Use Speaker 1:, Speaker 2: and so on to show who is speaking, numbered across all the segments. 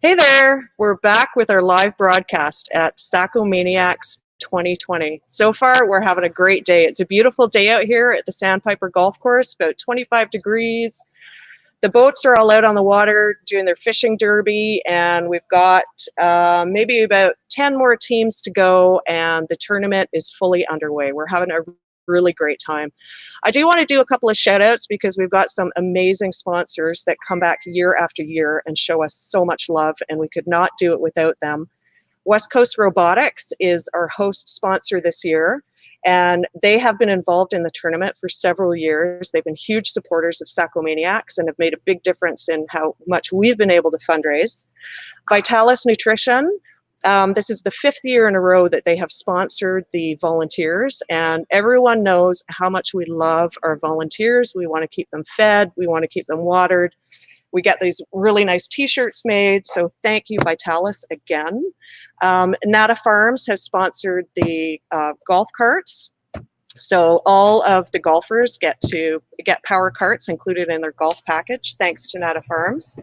Speaker 1: Hey there, we're back with our live broadcast at Saccomaniacs 2020. So far, we're having a great day. It's a beautiful day out here at the Sandpiper Golf Course, about 25 degrees. The boats are all out on the water doing their fishing derby, and we've got maybe about 10 more teams to go, and the tournament is fully underway. We're having a really great time. I do want to do a couple of shout outs because we've got some amazing sponsors that come back year after year and show us so much love, and we could not do it without them. West Coast Robotics is our host sponsor this year, and they have been involved in the tournament for several years. They've been huge supporters of Saccomaniacs and have made a big difference in how much we've been able to fundraise. Vitalis Nutrition. This is the 5th year in a row that they have sponsored the volunteers, and everyone knows how much we love our volunteers. We want to keep them fed, we want to keep them watered. We get these really nice t-shirts made, so thank you, Vitalis, again. Nata Farms has sponsored the golf carts, so all of the golfers get power carts included in their golf package, thanks to Nata Farms.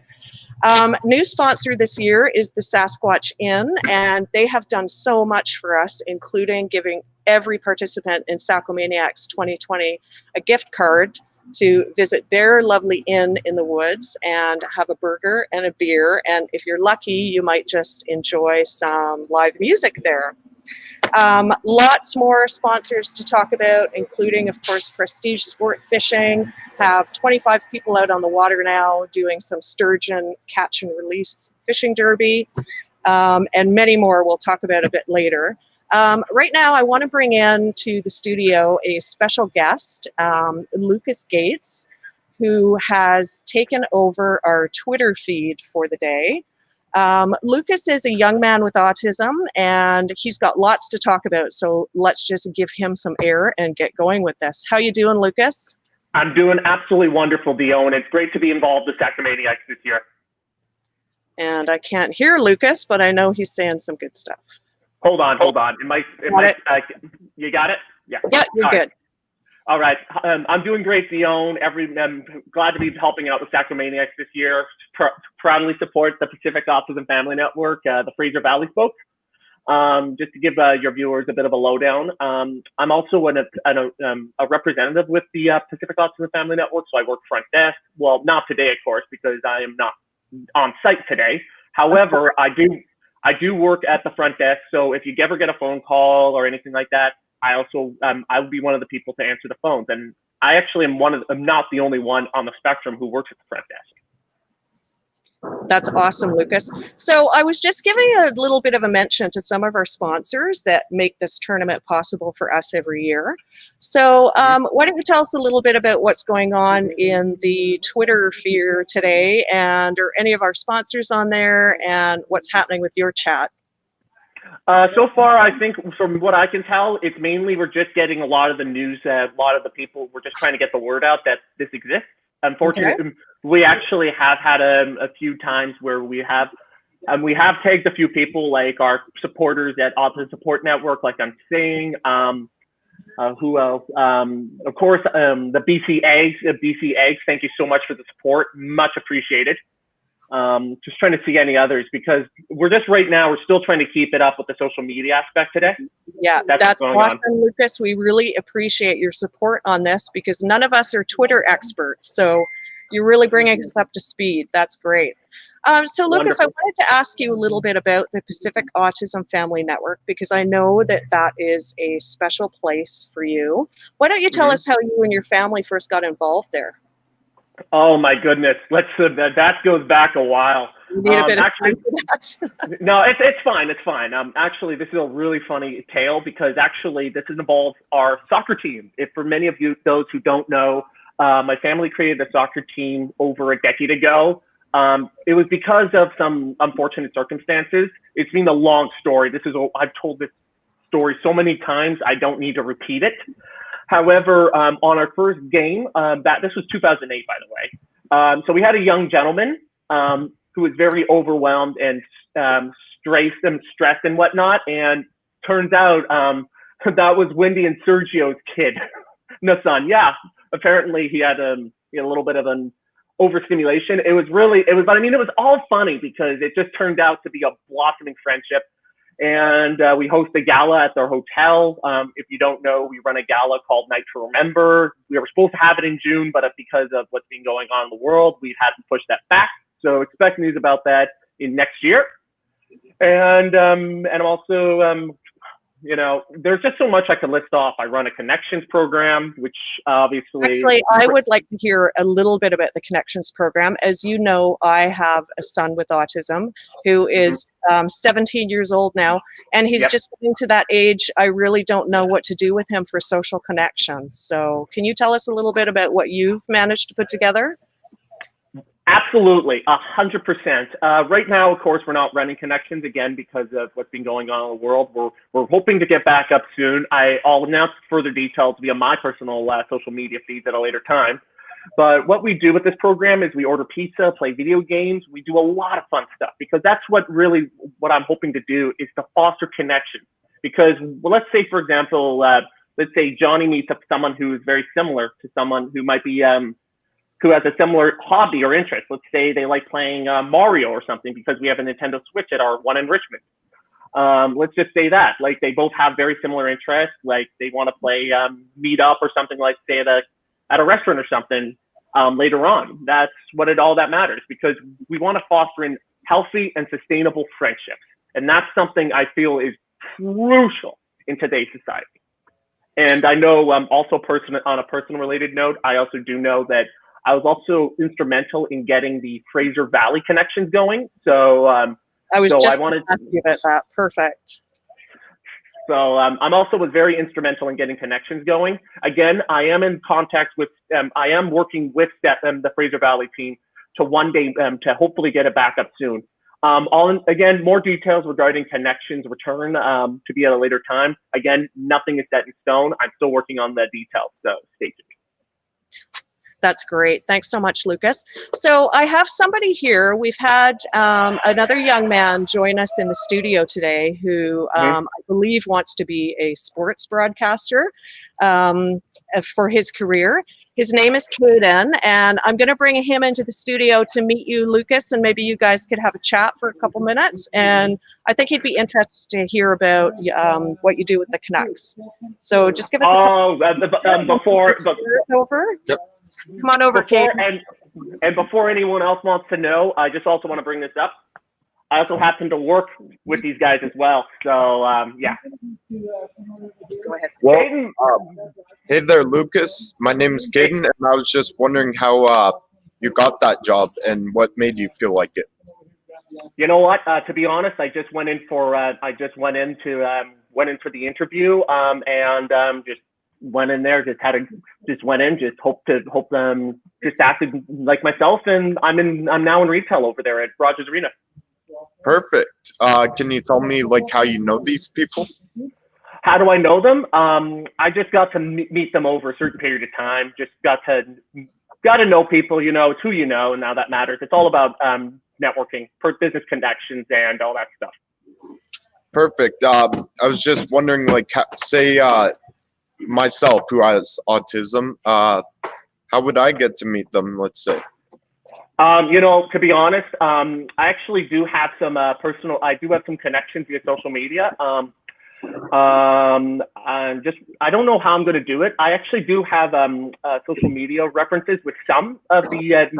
Speaker 1: New sponsor this year is the Sasquatch Inn, and they have done so much for us, including giving every participant in Saccomaniacs 2020 a gift card to visit their lovely inn in the woods and have a burger and a beer, and if you're lucky, you might just enjoy some live music there. Lots more sponsors to talk about, including, of course, Prestige Sport Fishing. Have 25 people out on the water now doing some sturgeon catch and release fishing derby, and many more we'll talk about a bit later. Right now, I want to bring in to the studio a special guest, Lucas Gates, who has taken over our Twitter feed for the day. Lucas is a young man with autism, and he's got lots to talk about, so let's just give him some air and get going with this. How you doing, Lucas?
Speaker 2: I'm doing absolutely wonderful, Dio, and it's great to be involved with Saccomaniacs this year.
Speaker 1: And I can't hear Lucas, but I know he's saying some good stuff.
Speaker 2: Hold on. You got it?
Speaker 1: Yeah, you're good.
Speaker 2: All right. I'm doing great, Dion. I'm glad to be helping out with Saccomaniacs this year. Proudly support the Pacific Autism Family Network, the Fraser Valley folks. Just to give your viewers a bit of a lowdown, I'm also a representative with the Pacific Autism Family Network, so I work front desk. Well, not today, of course, because I am not on site today. However, I do work at the front desk, so if you ever get a phone call or anything like that, I also I will be one of the people to answer the phones, and I actually am I'm not the only one on the spectrum who works at the front desk.
Speaker 1: That's awesome, Lucas. So I was just giving a little bit of a mention to some of our sponsors that make this tournament possible for us every year. So why don't you tell us a little bit about what's going on in the Twitter feed today, and are any of our sponsors on there, and what's happening with your chat?
Speaker 2: So far, I think from what I can tell, it's mainly we're just getting a lot of the news, a lot of the people, we're just trying to get the word out that this exists. Unfortunately, okay. We actually have had a few times where we have tagged a few people, like our supporters at Autism Support Network, like I'm saying, who else? Of course, the BC Eggs, thank you so much for the support, much appreciated. Just trying to see any others, because we're still trying to keep it up with the social media aspect today.
Speaker 1: Yeah, that's awesome, Lucas. We really appreciate your support on this, because none of us are Twitter experts, so you're really bringing us up to speed. That's great. So Lucas, wonderful. I wanted to ask you a little bit about the Pacific Autism Family Network, because I know that is a special place for you. Why don't you tell us how you and your family first got involved there?
Speaker 2: Oh my goodness, that goes back a while.
Speaker 1: You need a bit of time for that.
Speaker 2: No, it's fine. Actually, this is a really funny tale, because actually this involves our soccer team. For many of you, those who don't know, my family created a soccer team over a decade ago. It was because of some unfortunate circumstances. It's been a long story. I've told this story so many times, I don't need to repeat it. However, on our first game, this was 2008, by the way. So we had a young gentleman who was very overwhelmed and stressed and whatnot. And turns out that was Wendy and Sergio's kid, no son. Yeah, apparently he had a little bit of an overstimulation. But I mean, it was all funny because it just turned out to be a blossoming friendship. And we host a gala at their hotel. If you don't know, we run a gala called Night to Remember. We were supposed to have it in June, but because of what's been going on in the world, we've had to push that back. So expect news about that in next year. And I'm also, you know, there's just so much I could list off. I run a connections program, which obviously...
Speaker 1: Actually, I would like to hear a little bit about the connections program. As you know, I have a son with autism who is 17 years old now, and he's just getting to that age. I really don't know what to do with him for social connections. So can you tell us a little bit about what you've managed to put together?
Speaker 2: Absolutely, 100%. Right now, of course, we're not running connections again because of what's been going on in the world. We're hoping to get back up soon. I'll announce further details via my personal social media feeds at a later time. But what we do with this program is we order pizza, play video games. We do a lot of fun stuff because that's what I'm hoping to do is to foster connections. Because let's say, for example, let's say Johnny meets up someone who is very similar to someone who might be who has a similar hobby or interest. Let's say they like playing Mario or something because we have a Nintendo Switch at our one in Richmond. Let's just say that, like they both have very similar interests. Like they want to play meet up or something like say at a restaurant or something later on. That's all that matters because we want to foster in healthy and sustainable friendships. And that's something I feel is crucial in today's society. And I know also on a personal related note, I also do know that I was also instrumental in getting the Fraser Valley connections going. So I wanted to
Speaker 1: ask you about that. Perfect.
Speaker 2: So I was very instrumental in getting connections going. Again, I am in contact with, I am working with the Fraser Valley team to one day to hopefully get it back up soon. Again, more details regarding connections return to be at a later time. Again, nothing is set in stone. I'm still working on the details, so stay tuned.
Speaker 1: That's great. Thanks so much, Lucas. So I have somebody here. We've had another young man join us in the studio today who I believe wants to be a sports broadcaster for his career. His name is Caden, and I'm going to bring him into the studio to meet you, Lucas, and maybe you guys could have a chat for a couple minutes. And I think he'd be interested to hear about what you do with the Canucks. So just give us
Speaker 2: before
Speaker 1: over.
Speaker 3: Yep.
Speaker 1: Come on over, Caden.
Speaker 2: And before anyone else wants to know, I just also want to bring this up. I also happen to work with these guys as well. So, yeah.
Speaker 1: Go ahead.
Speaker 3: Well, hey there, Lucas. My name is Caden, and I was just wondering how you got that job and what made you feel like it.
Speaker 2: You know what? To be honest, I just went in for the interview and just went in there, just acted like myself, and I'm now in retail over there at Rogers Arena.
Speaker 3: Perfect. Can you tell me like how you know these people?
Speaker 2: How do I know them? I just got to meet them over a certain period of time. Just got to know people. You know, it's who you know, and now that matters. It's all about networking, business connections, and all that stuff.
Speaker 3: Perfect. I was just wondering, like, say myself who has autism, how would I get to meet them? Let's say.
Speaker 2: You know, to be honest, I actually do have some I do have some connections via social media. I don't know how I'm going to do it. I actually do have social media references with some of the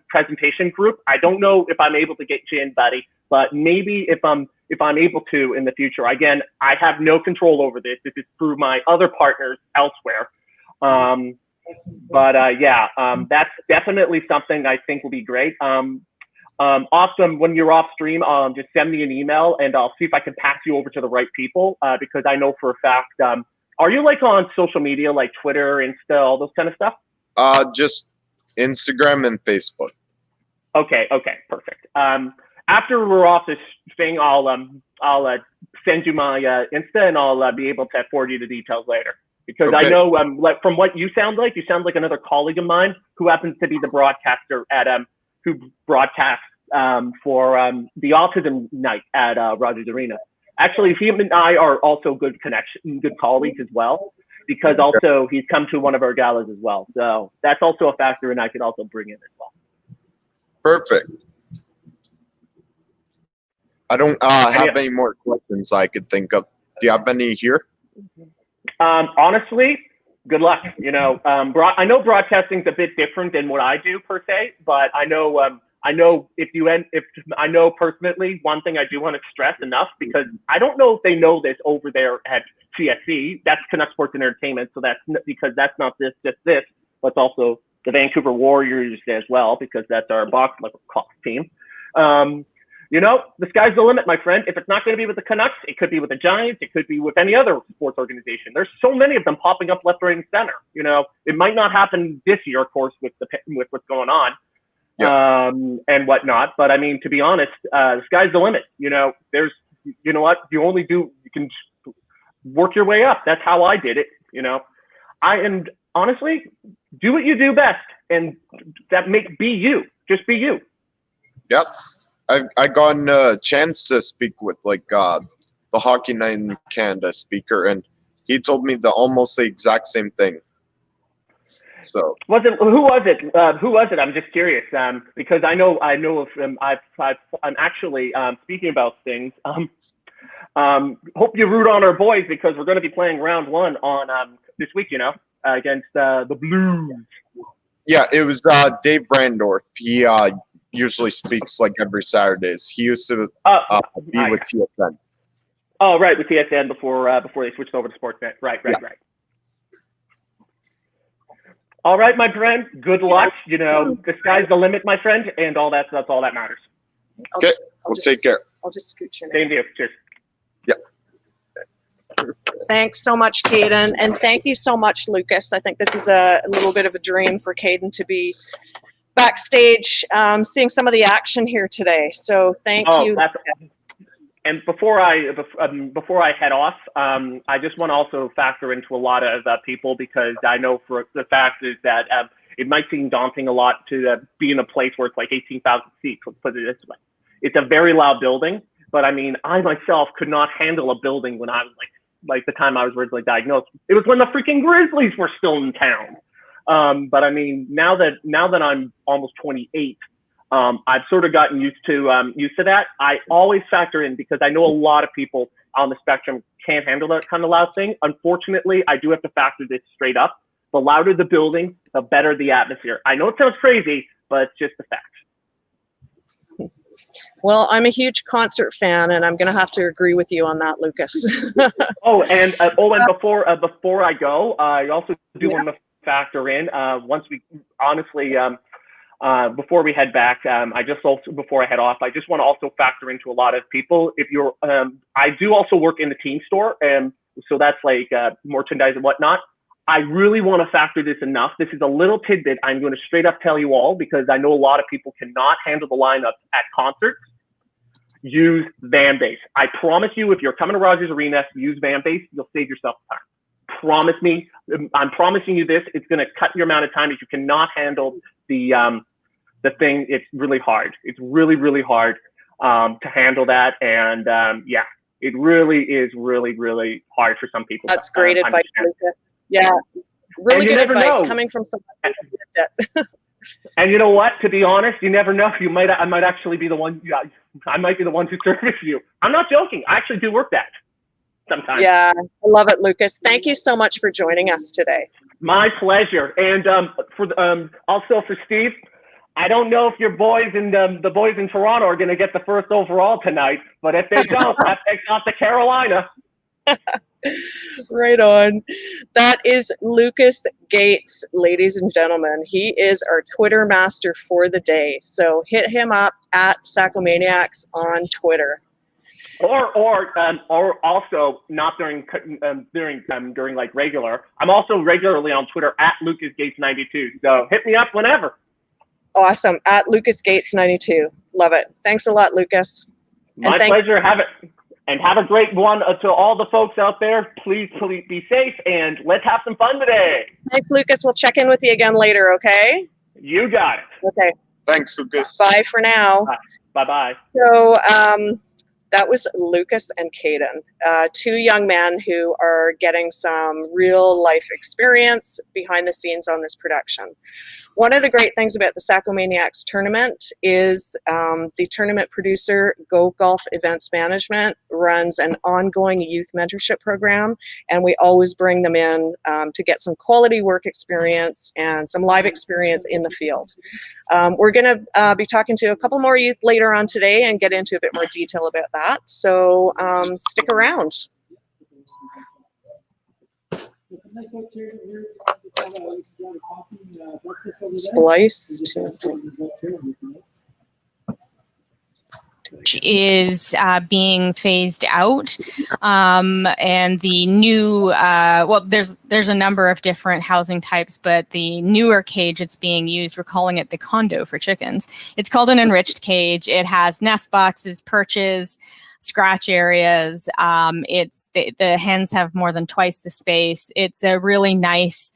Speaker 2: presentation group. I don't know if I'm able to get you in, buddy, but maybe if I'm able to in the future. Again, I have no control over this. This is through my other partners elsewhere. That's definitely something I think will be great. Awesome. When you're off stream, just send me an email and I'll see if I can pass you over to the right people. Because I know for a fact, are you like on social media, like Twitter, Insta, all those kind of stuff?
Speaker 3: Just Instagram and Facebook.
Speaker 2: Okay, perfect. After we're off this thing, I'll send you my Insta and I'll be able to forward you the details later. Because okay. I know, like from what you sound like another colleague of mine who happens to be the broadcaster at who broadcasts for the Autism night at Rogers Arena. Actually, he and I are also good colleagues as well. because also he's come to one of our galas as well. So that's also a factor, and I could also bring in as well.
Speaker 3: Perfect. I don't have any more questions I could think of. Do you have any here?
Speaker 2: Honestly, good luck. You know, I know broadcasting's a bit different than what I do per se, but I know I know personally, one thing I do want to stress enough, because I don't know if they know this over there at CSC. That's Canuck Sports and Entertainment. So that's because that's not just this, but it's also the Vancouver Warriors as well, because that's our box lacrosse team. You know, the sky's the limit, my friend. If it's not going to be with the Canucks, it could be with the Giants. It could be with any other sports organization. There's so many of them popping up left, right, and center. You know, it might not happen this year, of course, with what's going on, and whatnot. But I mean, to be honest, the sky's the limit. You know, you know what? You can work your way up. That's how I did it. You know, and honestly, do what you do best, and be you. Just be you.
Speaker 3: Yep. I got a chance to speak with the Hockey Night in Canada speaker, and he told me almost the exact same thing. So
Speaker 2: who was it? I'm just curious, because I know of I'm actually speaking about things. Hope you root on our boys, because we're going to be playing round 1 on this week. You know, against the Blues.
Speaker 3: Yeah, it was Dave Randorf. He usually speaks every Saturdays. He used to be with TSN.
Speaker 2: Oh, right, with TSN before they switched over to Sportsnet. Right. All right, my friend. Good luck. You know, the sky's the limit, my friend, and that's all that matters.
Speaker 3: Okay, take care.
Speaker 1: I'll just scooch in.
Speaker 2: Same to you. Cheers.
Speaker 3: Yeah.
Speaker 1: Thanks so much, Caden, and thank you so much, Lucas. I think this is a little bit of a dream for Caden to be backstage, seeing some of the action here today. So thank you.
Speaker 2: And before I head off, I just want to also factor into a lot of people, because I know for the fact is that it might seem daunting a lot to be in a place where it's 18,000 seats. Let's put it this way. It's a very loud building, but I mean, I myself could not handle a building when I was like the time I was originally diagnosed. It was when the freaking Grizzlies were still in town. But I mean, now that I'm almost 28, I've sort of gotten used to that. I always factor in, because I know a lot of people on the spectrum can't handle that kind of loud thing. Unfortunately, I do have to factor this straight up. The louder the building, the better the atmosphere. I know it sounds crazy, but it's just a fact.
Speaker 1: Well, I'm a huge concert fan, and I'm going to have to agree with you on that, Lucas.
Speaker 2: And before I go, I also do want to factor in once we honestly before we head back, before I head off, I just want to also factor into a lot of people. If you're I do also work in the team store, and so that's merchandise and whatnot. I really want to factor this enough. This is a little tidbit I'm going to straight up tell you all, because I know a lot of people cannot handle the lineups at concerts. Use van base. I promise you, if you're coming to Rogers Arena, use van base, you'll save yourself time. Promise me. I'm promising you this. It's going to cut your amount of time. If you cannot handle the thing, it's really hard. It's really, really hard to handle that. And yeah, it really is really, really hard for some people.
Speaker 1: That's great advice, Lucas. Yeah, really good advice coming from someone who lived it.
Speaker 2: And you know what? To be honest, you never know. I might actually be the one. I might be the one to service you. I'm not joking. I actually do work that sometimes.
Speaker 1: Yeah, I love it, Lucas. Thank you so much for joining us today.
Speaker 2: My pleasure. And also for Steve, I don't know if your boys and the boys in Toronto are going to get the first overall tonight, but if they don't, that takes off to Carolina.
Speaker 1: Right on. That is Lucas Gates, ladies and gentlemen. He is our Twitter master for the day. So hit him up at Saccomaniacs on Twitter.
Speaker 2: Or also not during like regular. I'm also regularly on Twitter at LucasGates92. So hit me up whenever.
Speaker 1: Awesome. At LucasGates92. Love it. Thanks a lot, Lucas.
Speaker 2: My pleasure. Have a great one to all the folks out there. Please be safe, and let's have some fun today.
Speaker 1: Thanks, Lucas. We'll check in with you again later, okay?
Speaker 2: You got it.
Speaker 1: Okay.
Speaker 3: Thanks, Lucas.
Speaker 1: Bye for now.
Speaker 2: Bye-bye.
Speaker 1: So That was Lucas and Caden, two young men who are getting some real life experience behind the scenes on this production. One of the great things about the Saccomaniacs tournament is the tournament producer, Go Golf Events Management, runs an ongoing youth mentorship program, and we always bring them in to get some quality work experience and some live experience in the field. We're going to be talking to a couple more youth later on today and get into a bit more detail about that, so stick around. Splice
Speaker 4: is being phased out, and the new well, there's a number of different housing types, but the newer cage it's being used, we're calling it the condo for chickens. It's called an enriched cage. It has nest boxes, perches, scratch areas. It's the hens have more than twice the space. It's a really nice,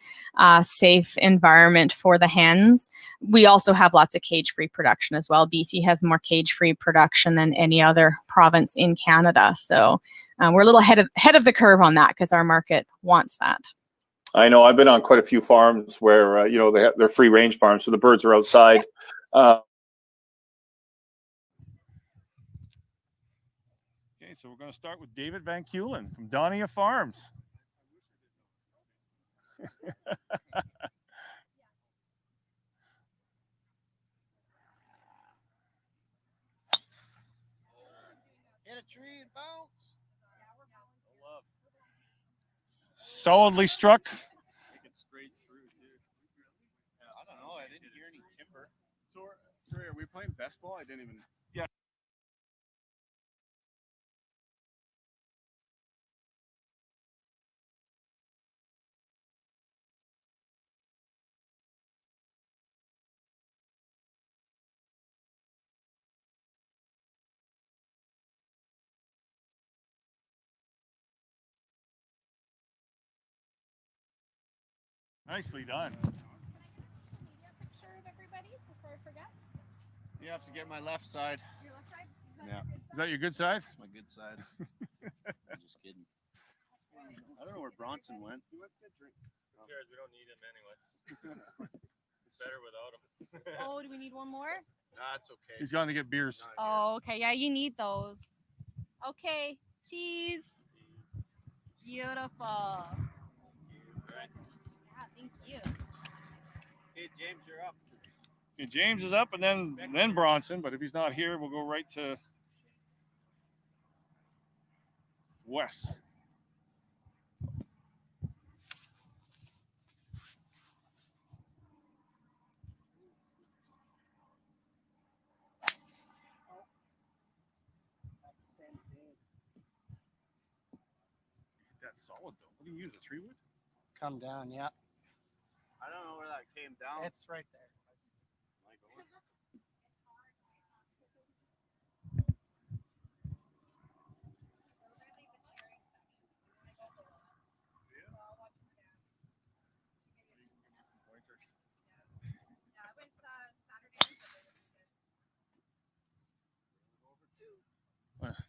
Speaker 4: safe environment for the hens. We also have lots of cage-free production as well. BC has more cage-free production than any other province in Canada. So we're a little ahead of the curve on that because our market wants that.
Speaker 5: I know I've been on quite a few farms where you know they're free range farms, so the birds are outside.
Speaker 6: Okay, so we're going to start with David Van Keulen from Donia Farms.
Speaker 7: Hit a tree and bounce.
Speaker 6: Solidly struck.
Speaker 7: Straight through, too. I don't know. I didn't hear any timber.
Speaker 6: Sorry, are we playing best ball? I didn't even. Yeah. Nicely done.
Speaker 8: Can I get a picture of everybody before I forget?
Speaker 7: You have to get my left side.
Speaker 8: Your left side?
Speaker 7: Yeah.
Speaker 6: Is that your good side?
Speaker 7: That's my good side. I'm just kidding. I don't know where Bronson went.
Speaker 9: We don't need him anyway. It's better without him.
Speaker 8: Oh, do we need one more?
Speaker 7: That's okay.
Speaker 6: He's going to get beers.
Speaker 8: Oh, okay. Yeah, you need those. Okay. Cheese. Beautiful. Yeah, thank you.
Speaker 7: Hey, James, you're up.
Speaker 6: Okay, James is up, and then Bronson. But if he's not here, we'll go right to Wes. That's solid though. What do you use? A 3-wood?
Speaker 10: Come down, yeah.
Speaker 7: I don't know where that came down.
Speaker 10: It's right there.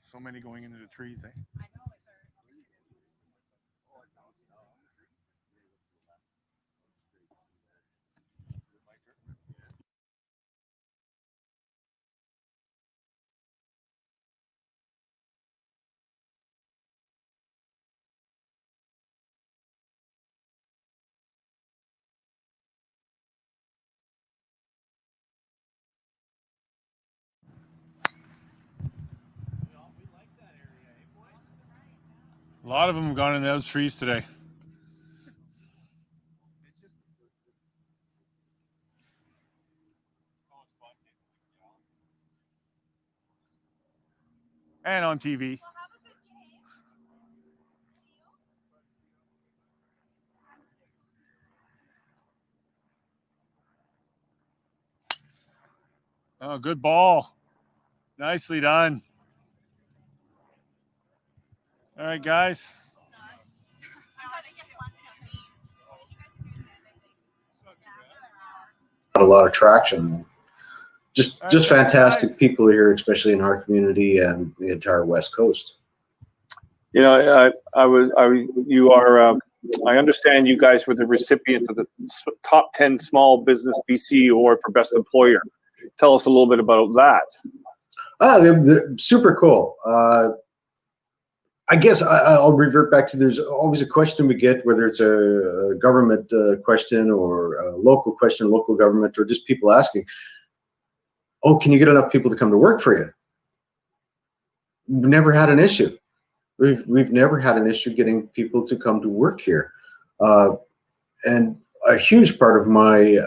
Speaker 6: So many going into the trees, eh?
Speaker 8: I know it's
Speaker 6: A lot of them have gone into those trees today. And on TV. Oh, good ball. Nicely done. All right, guys.
Speaker 11: A lot of traction.
Speaker 10: just fantastic people here, especially in our community and the entire West Coast.
Speaker 5: You know, I understand you guys were the recipient of the top 10 small business BC award for best employer. Tell us a little bit about that.
Speaker 10: They're super cool. I guess I'll revert back to, there's always a question we get, whether it's a government question or a local question, local government, or just people asking, oh, can you get enough people to come to work for you? We've never had an issue. We've never had an issue getting people to come to work here. And a huge part of my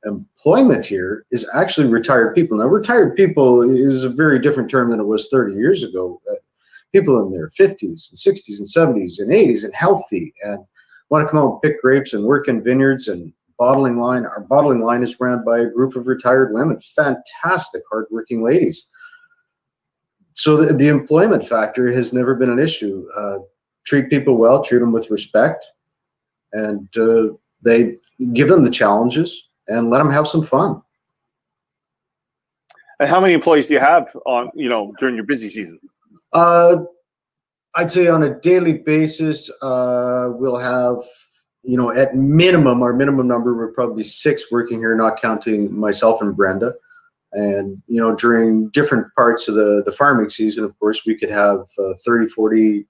Speaker 10: employment here is actually retired people. Now, retired people is a very different term than it was 30 years ago. People in their 50s and 60s and 70s and 80s and healthy and want to come out and pick grapes and work in vineyards and bottling line. Our bottling line is run by a group of retired women, fantastic, hardworking ladies. So the employment factor has never been an issue. Treat people well, treat them with respect, and they give them the challenges and let them have some fun.
Speaker 5: And how many employees do you have on, during your busy season?
Speaker 10: I'd say on a daily basis, we'll have, at minimum, our minimum number would probably be 6 working here, not counting myself and Brenda. And, during different parts of the farming season, of course, we could have 30, 40.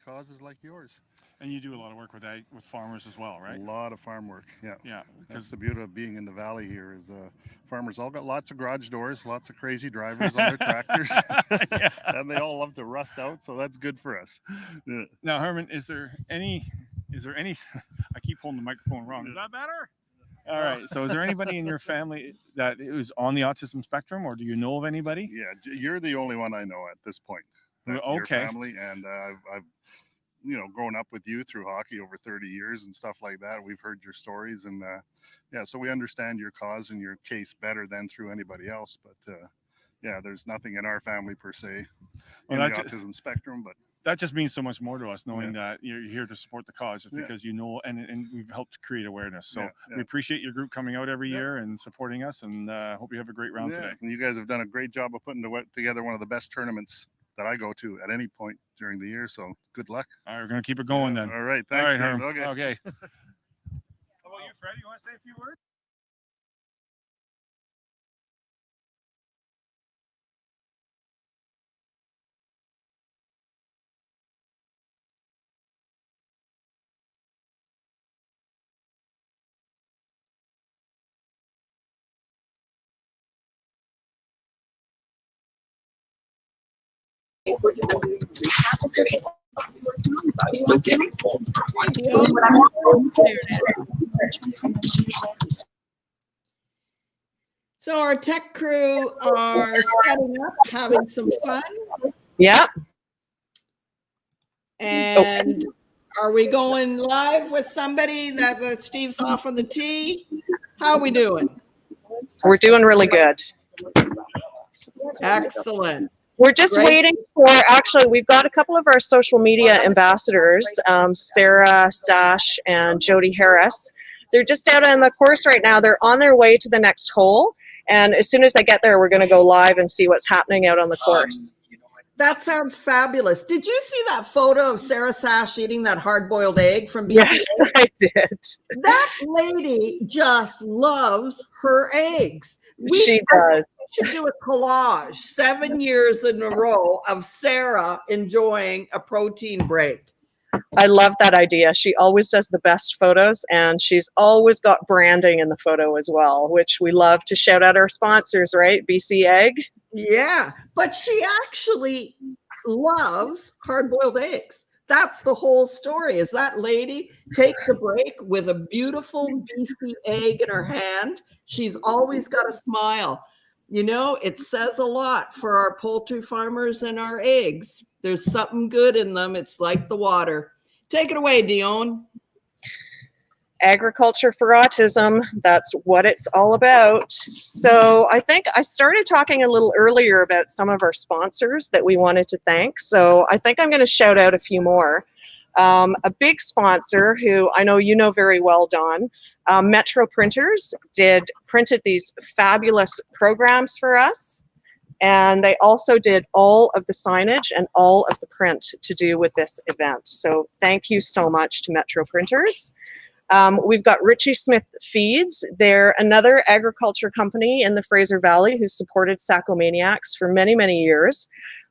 Speaker 11: Causes like yours.
Speaker 6: And you do a lot of work with farmers as well, right?
Speaker 11: A lot of farm work, yeah.
Speaker 6: Yeah.
Speaker 11: That's the beauty of being in the valley here is farmers all got lots of garage doors, lots of crazy drivers on their tractors,
Speaker 6: Yeah.
Speaker 11: and they all love to rust out, so that's good for us. Yeah.
Speaker 6: Now, Herman, is there any, I keep holding the microphone wrong. Is that better? All right. So is there anybody in your family that is on the autism spectrum, or do you know of anybody?
Speaker 11: Yeah, you're the only one I know at this point.
Speaker 6: Okay.
Speaker 11: Your family, and I've grown up with you through hockey over 30 years and stuff like that. We've heard your stories, and so we understand your cause and your case better than through anybody else. But there's nothing in our family per se in the autism spectrum, but
Speaker 6: that just means so much more to us, knowing that you're here to support the cause, just because and we've helped create awareness. So we appreciate your group coming out every year and supporting us, and hope you have a great round today.
Speaker 11: And you guys have done a great job of putting together one of the best tournaments that I go to at any point during the year. So good luck.
Speaker 6: All right, we're going to keep it going then.
Speaker 11: All right. Thanks.
Speaker 6: All right,
Speaker 11: Dave.
Speaker 6: Okay. How about you, Fred? You want to say a few words?
Speaker 12: So our tech crew are setting up, having some fun.
Speaker 1: Yeah.
Speaker 12: And are we going live with somebody that Steve's off on the tee? How are we doing?
Speaker 1: We're doing really good.
Speaker 12: Excellent.
Speaker 1: We're just waiting for, actually, we've got a couple of our social media ambassadors, Sarah, Sash, and Jody Harris. They're just out on the course right now. They're on their way to the next hole. And as soon as they get there, we're going to go live and see what's happening out on the course.
Speaker 12: That sounds fabulous. Did you see that photo of Sarah Sash eating that hard-boiled egg from BC?
Speaker 1: Yes, I did.
Speaker 12: That lady just loves her eggs.
Speaker 1: She does.
Speaker 12: We should do a collage 7 years in a row of Sarah enjoying a protein break.
Speaker 1: I love that idea. She always does the best photos, and she's always got branding in the photo as well, which we love to shout out our sponsors, right? BC Egg.
Speaker 12: Yeah, but she actually loves hard-boiled eggs. That's the whole story. Is that lady takes a break with a beautiful BC egg in her hand. She's always got a smile. You know, it says a lot for our poultry farmers and our eggs. There's something good in them. It's like the water. Take it away, Dion.
Speaker 1: Agriculture for Autism, that's what it's all about. So I think I started talking a little earlier about some of our sponsors that we wanted to thank. So I think I'm going to shout out a few more. A big sponsor who I know you know very well, Don, Metro Printers printed these fabulous programs for us. And they also did all of the signage and all of the print to do with this event. So thank you so much to Metro Printers. We've got Richie Smith Feeds. They're another agriculture company in the Fraser Valley who supported Saccomaniacs for many, many years.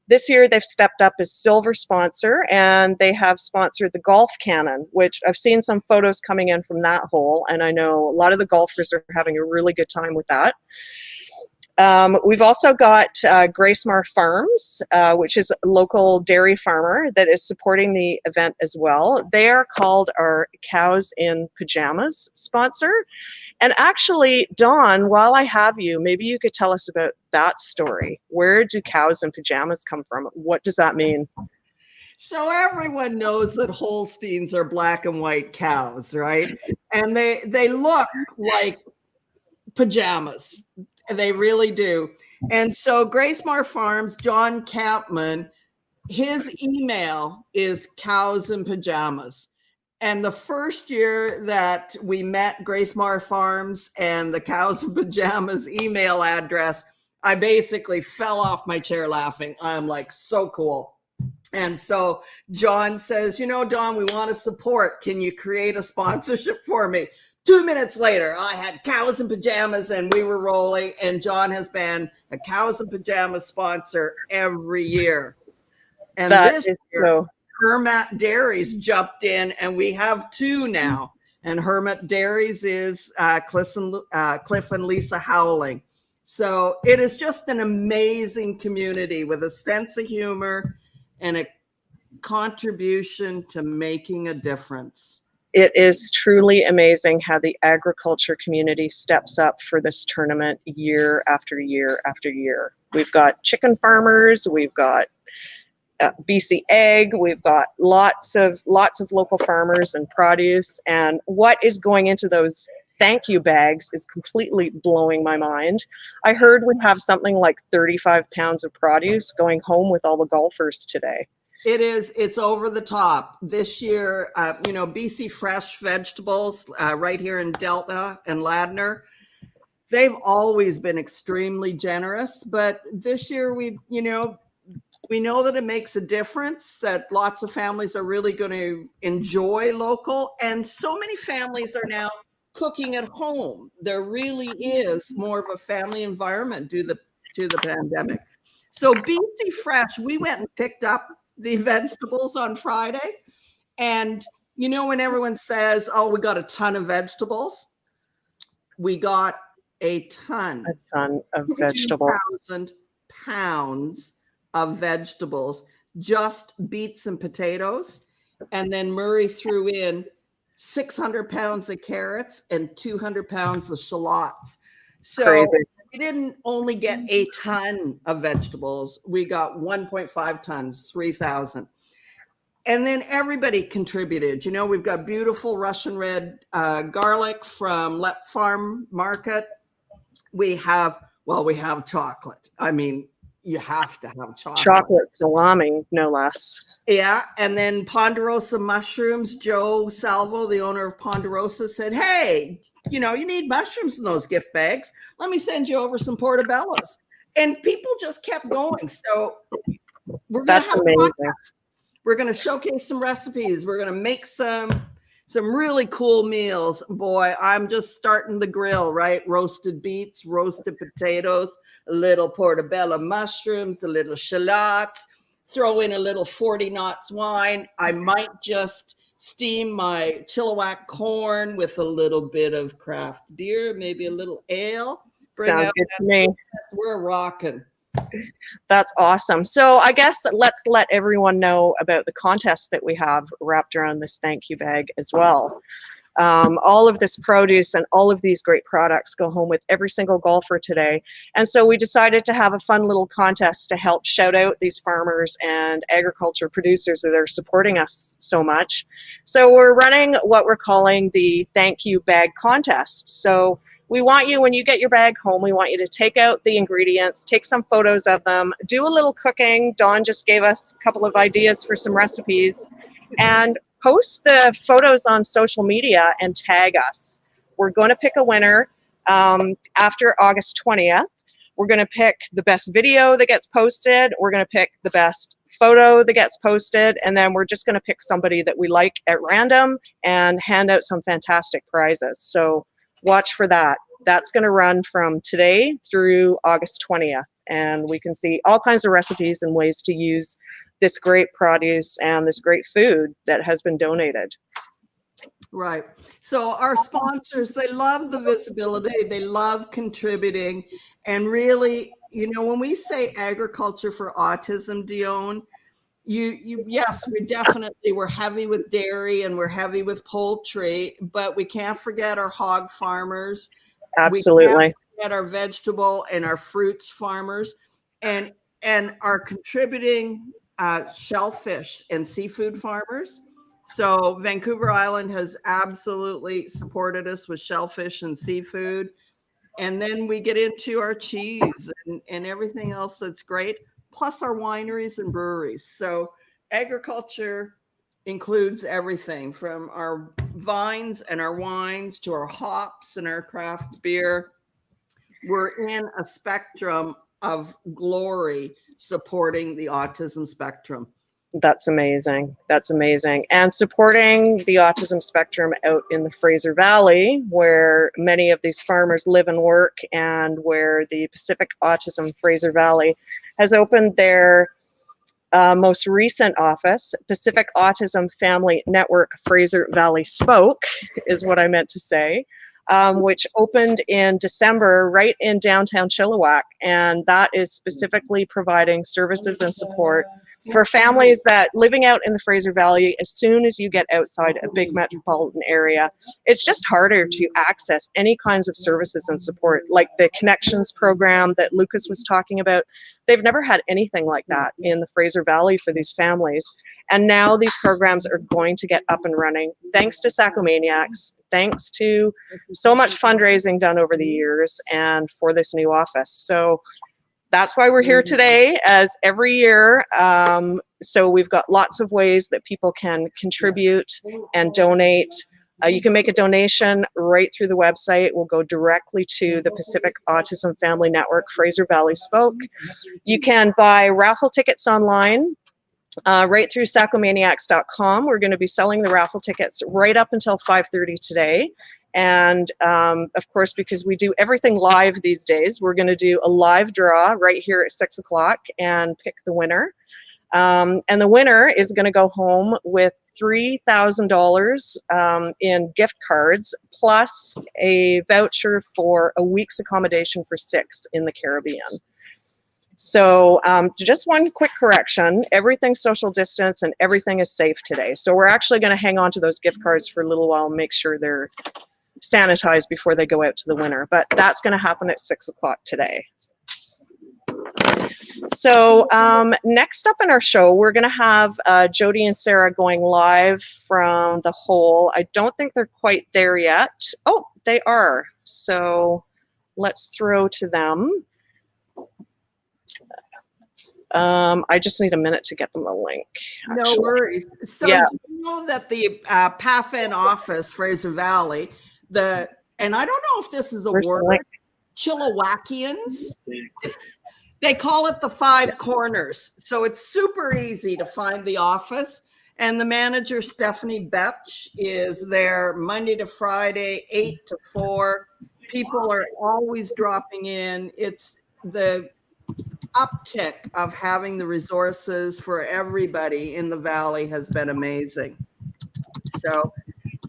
Speaker 1: This year they've stepped up as silver sponsor, and they have sponsored the golf cannon, which I've seen some photos coming in from that hole, and I know a lot of the golfers are having a really good time with that. We've also got Gracemar Farms, which is a local dairy farmer that is supporting the event as well. They are called our Cows in Pajamas sponsor. And actually, Dawn, while I have you, maybe you could tell us about that story. Where do cows in pajamas come from? What does that mean?
Speaker 12: So everyone knows that Holsteins are black and white cows, right? And they look like pajamas. They really do. And so Gracemar Farms, John Campman, his email is Cows in Pajamas. And the first year that we met Gracemar Farms and the Cows in Pajamas email address, I basically fell off my chair laughing. I'm like, so cool. And so John says, you know, Don, we want to support. Can you create a sponsorship for me? 2 minutes later, I had Cows in Pajamas and we were rolling, and John has been a Cows in Pajamas sponsor every year. And
Speaker 1: that
Speaker 12: this
Speaker 1: is
Speaker 12: year,
Speaker 1: so.
Speaker 12: Hermit Dairies jumped in, and we have two now. And Hermit Dairies is Cliff and Lisa Howling. So it is just an amazing community with a sense of humor and a contribution to making a difference.
Speaker 1: It is truly amazing how the agriculture community steps up for this tournament year after year after year. We've got chicken farmers, we've got BC Egg, we've got lots of local farmers and produce, and what is going into those thank you bags is completely blowing my mind. I heard we have something like 35 pounds of produce going home with all the golfers today.
Speaker 12: It's over the top. This year, BC Fresh Vegetables right here in Delta and Ladner, they've always been extremely generous, but this year we know that it makes a difference, that lots of families are really going to enjoy local, and so many families are now cooking at home. There really is more of a family environment due to the pandemic. So BC Fresh, we went and picked up the vegetables on Friday. And you know, when everyone says, oh, we got a ton of vegetables, we got a ton
Speaker 1: of vegetables.
Speaker 12: 2,000 pounds of vegetables, just beets and potatoes. And then Murray threw in 600 pounds of carrots and 200 pounds of shallots. So crazy. We didn't only get a ton of vegetables. We got 1.5 tons, 3,000. And then everybody contributed. You know, we've got beautiful Russian red garlic from Lep Farm Market. We have chocolate. I mean, you have to have chocolate.
Speaker 1: Chocolate salami, no less.
Speaker 12: Yeah, and then Ponderosa mushrooms. Joe Salvo, the owner of Ponderosa, said, hey, you need mushrooms in those gift bags. Let me send you over some portobellos. And people just kept going. So we're going to have
Speaker 1: amazing.
Speaker 12: a podcast. We're going to showcase some recipes. We're going to make some really cool meals. Boy, I'm just starting the grill, right? Roasted beets, roasted potatoes, a little portobello mushrooms, a little shallots. Throw in a little 40 knots wine. I might just steam my Chilliwack corn with a little bit of craft beer, maybe a little ale.
Speaker 1: Sounds good to me.
Speaker 12: We're rocking.
Speaker 1: That's awesome. So I guess let's let everyone know about the contest that we have wrapped around this thank you bag as well. All of this produce and all of these great products go home with every single golfer today. And so we decided to have a fun little contest to help shout out these farmers and agriculture producers that are supporting us so much. So we're running what we're calling the thank you bag contest. So we want you, when you get your bag home, we want you to take out the ingredients, take some photos of them, do a little cooking. Dawn just gave us a couple of ideas for some recipes, and post the photos on social media and tag us. We're going to pick a winner after August 20th. We're going to pick the best video that gets posted. We're going to pick the best photo that gets posted. And then we're just going to pick somebody that we like at random and hand out some fantastic prizes. So watch for that. That's going to run from today through August 20th. And we can see all kinds of recipes and ways to use this great produce and this great food that has been donated.
Speaker 12: Right. So our sponsors, they love the visibility, they love contributing. And really, you know, when we say agriculture for autism, Dion, yes, we're heavy with dairy and we're heavy with poultry, but we can't forget our hog farmers.
Speaker 1: Absolutely.
Speaker 12: We can't forget our vegetable and our fruits farmers, and our contributing shellfish and seafood farmers. So Vancouver Island has absolutely supported us with shellfish and seafood. And then we get into our cheese and everything else that's great, plus our wineries and breweries. So agriculture includes everything from our vines and our wines to our hops and our craft beer. We're in a spectrum of glory supporting the autism spectrum.
Speaker 1: That's amazing. That's amazing. And supporting the autism spectrum out in the Fraser Valley, where many of these farmers live and work, and where the Pacific Autism Fraser Valley has opened their most recent office. Pacific Autism Family Network Fraser Valley Spoke is what I meant to say. Which opened in December right in downtown Chilliwack, and that is specifically providing services and support for families that living out in the Fraser Valley. As soon as you get outside a big metropolitan area, it's just harder to access any kinds of services and support, like the Connections program that Lucas was talking about. They've never had anything like that in the Fraser Valley for these families. And now these programs are going to get up and running, thanks to Saccomaniacs, thanks to so much fundraising done over the years, and for this new office. So that's why we're here today, as every year. So we've got lots of ways that people can contribute and donate. You can make a donation right through the website. We'll go directly to the Pacific Autism Family Network Fraser Valley Spoke. You can buy raffle tickets online. Right through Saccomaniacs.com. We're going to be selling the raffle tickets right up until 5:30 today. And of course, because we do everything live these days, we're going to do a live draw right here at 6 o'clock and pick the winner. And the winner is going to go home with $3,000 in gift cards, plus a voucher for a week's accommodation for 6 in the Caribbean. So just one quick correction, everything's social distance and everything is safe today. So we're actually going to hang on to those gift cards for a little while and make sure they're sanitized before they go out to the winner. But that's going to happen at 6 o'clock today. So next up in our show, we're going to have Jody and Sarah going live from the hole. I don't think they're quite there yet. Oh, they are. So let's throw to them. I just need a minute to get them the link.
Speaker 12: Actually. No worries. So yeah. Do you know that the PAFN office, Fraser Valley, and I don't know if this is a word, Chilliwackians, they call it the 5 corners. So it's super easy to find the office. And the manager, Stephanie Betch, is there Monday to Friday, 8 to 4. People are always dropping in. It's the uptick of having the resources for everybody in the valley has been amazing. So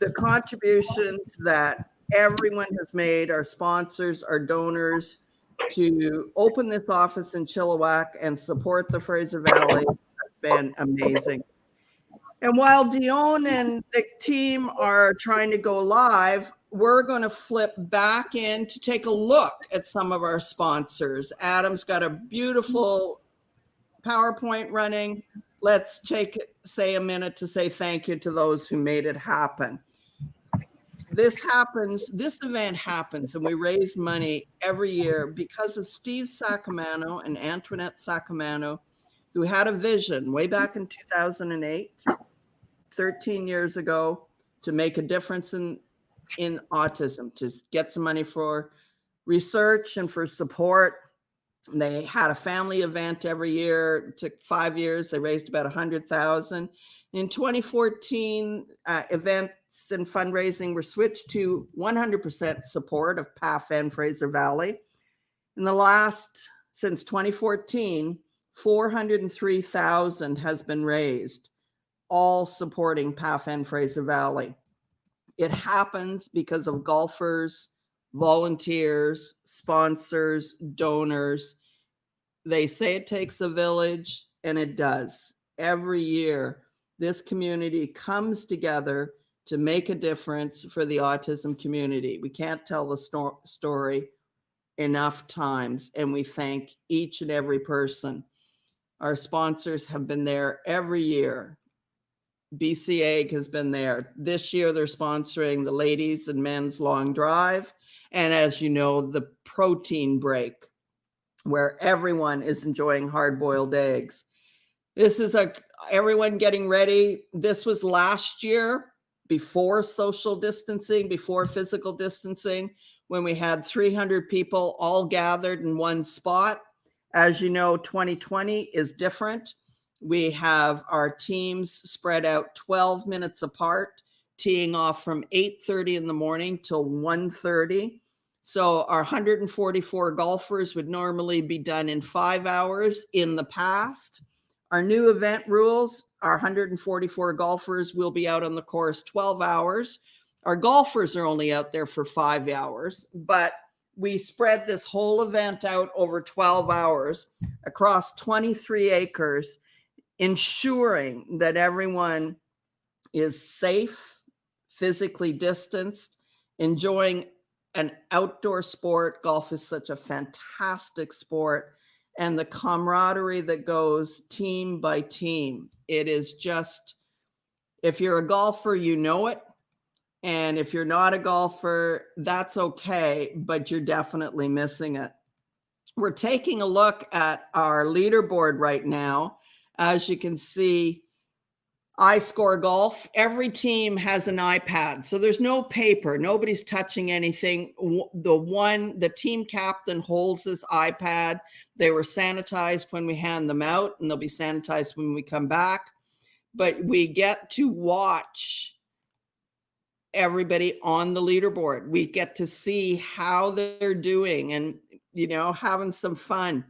Speaker 12: the contributions that everyone has made, our sponsors, our donors, to open this office in Chilliwack and support the Fraser Valley has been amazing. And while Dion and the team are trying to go live, we're going to flip back in to take a look at some of our sponsors. Adam's got a beautiful PowerPoint running. Let's say a minute to say thank you to those who made it happen. This event happens, and we raise money every year because of Steve Saccomano and Antoinette Saccomano, who had a vision way back in 2008, 13 years ago, to make a difference in autism, to get some money for research and for support. They had a family event every year. It took 5 years. They raised about $100,000. In 2014, events and fundraising were switched to 100% support of PAF and Fraser Valley. Since 2014, $403,000 has been raised, all supporting PAF and Fraser Valley. It happens because of golfers, volunteers, sponsors, donors. They say it takes a village, and it does. Every year, this community comes together to make a difference for the autism community. We can't tell the story enough times, and we thank each and every person. Our sponsors have been there every year. BC Egg has been there. This year, they're sponsoring the ladies and men's long drive. And as you know, the protein break, where everyone is enjoying hard-boiled eggs. This is everyone getting ready. This was last year, before social distancing, before physical distancing, when we had 300 people all gathered in one spot. As you know, 2020 is different. We have our teams spread out 12 minutes apart, teeing off from 8:30 in the morning till 1:30. So our 144 golfers would normally be done in 5 hours in the past. Our new event rules, our 144 golfers will be out on the course 12 hours. Our golfers are only out there for 5 hours, but we spread this whole event out over 12 hours across 23 acres, ensuring that everyone is safe, physically distanced, enjoying an outdoor sport. Golf is such a fantastic sport, and the camaraderie that goes team by team. It is just, if you're a golfer, you know it. And if you're not a golfer, that's okay, but you're definitely missing it. We're taking a look at our leaderboard right now. As you can see, iScore Golf, every team has an iPad. So there's no paper. Nobody's touching anything. The team captain holds this iPad. They were sanitized when we hand them out, and they'll be sanitized when we come back. But we get to watch everybody on the leaderboard. We get to see how they're doing and, having some fun.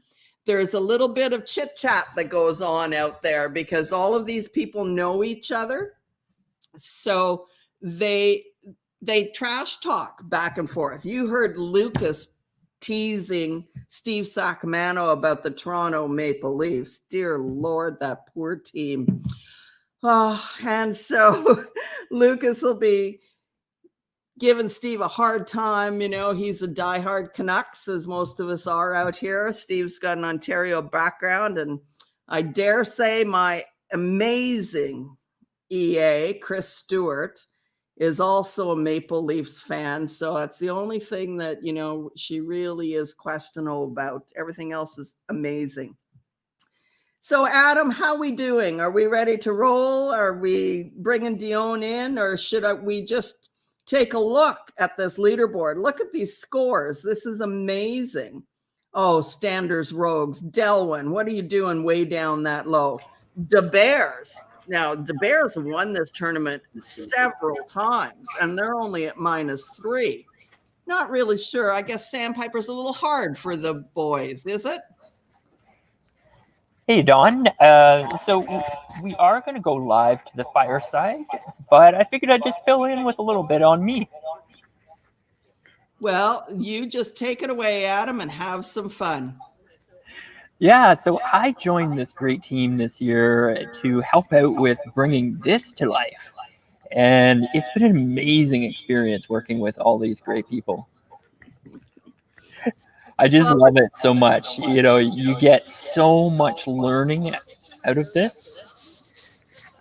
Speaker 12: There's a little bit of chit chat that goes on out there because all of these people know each other. So they trash talk back and forth. You heard Lucas teasing Steve Saccomano about the Toronto Maple Leafs. Dear Lord, that poor team. Oh, and so Lucas will be giving Steve a hard time. He's a diehard Canucks, as most of us are out here. Steve's got an Ontario background, and I dare say my amazing EA, Chris Stewart, is also a Maple Leafs fan. So that's the only thing that, she really is questionable about. Everything else is amazing. So Adam, how are we doing? Are we ready to roll? Are we bringing Dion in, or should we just take a look at this leaderboard? Look at these scores. This is amazing. Oh, Standers Rogues. Delwyn, what are you doing way down that low? The Bears. Now, the Bears have won this tournament several times, and they're only at -3. Not really sure. I guess Sandpiper's a little hard for the boys, is it?
Speaker 13: Hey, Dawn. So we are going to go live to the fireside, but I figured I'd just fill in with a little bit on me.
Speaker 12: Well, you just take it away, Adam, and have some fun.
Speaker 13: Yeah, so I joined this great team this year to help out with bringing this to life. And it's been an amazing experience working with all these great people. I just love it so much. You know, you get so much learning out of this.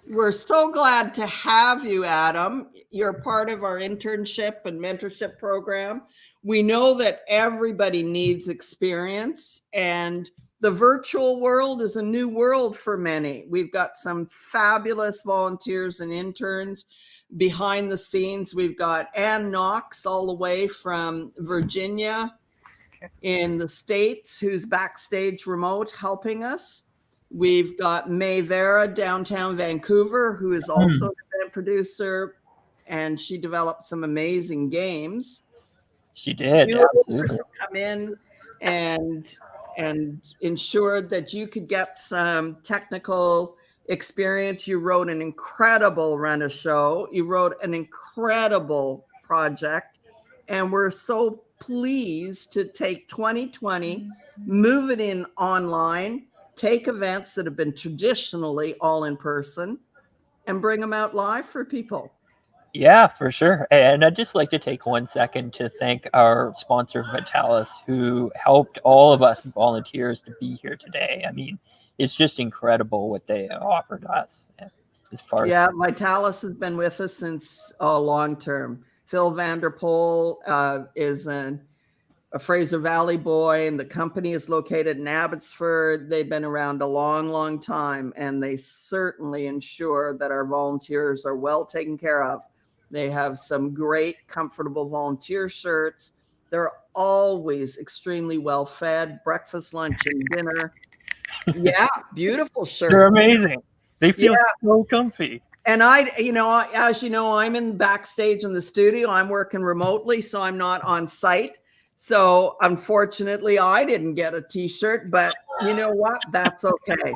Speaker 12: We're so glad to have you, Adam. You're part of our internship and mentorship program. We know that everybody needs experience, and the virtual world is a new world for many. We've got some fabulous volunteers and interns behind the scenes. We've got Ann Knox all the way from Virginia in the States, who's backstage remote helping us. We've got May Vera, downtown Vancouver, who is also an event producer, and she developed some amazing games.
Speaker 13: She did.
Speaker 12: You
Speaker 13: Absolutely.
Speaker 12: come in and ensured that you could get some technical experience. You wrote an incredible run of show. You wrote an incredible project, and we're so pleased to take 2020, move it in online, take events that have been traditionally all in person, and bring them out live for people.
Speaker 13: Yeah, for sure. And I'd just like to take 1 second to thank our sponsor, Vitalis, who helped all of us volunteers to be here today. I mean, it's just incredible what they offered us as far
Speaker 12: Yeah, Vitalis has been with us since long term. Phil Vanderpool is a Fraser Valley boy, and the company is located in Abbotsford. They've been around a long, long time, and they certainly ensure that our volunteers are well taken care of. They have some great, comfortable volunteer shirts. They're always extremely well fed, breakfast, lunch, and dinner. Yeah, beautiful shirts.
Speaker 13: They're amazing. They feel so comfy.
Speaker 12: And as you know, I'm in backstage in the studio. I'm working remotely, so I'm not on site. So unfortunately, I didn't get a t-shirt, but you know what? That's okay.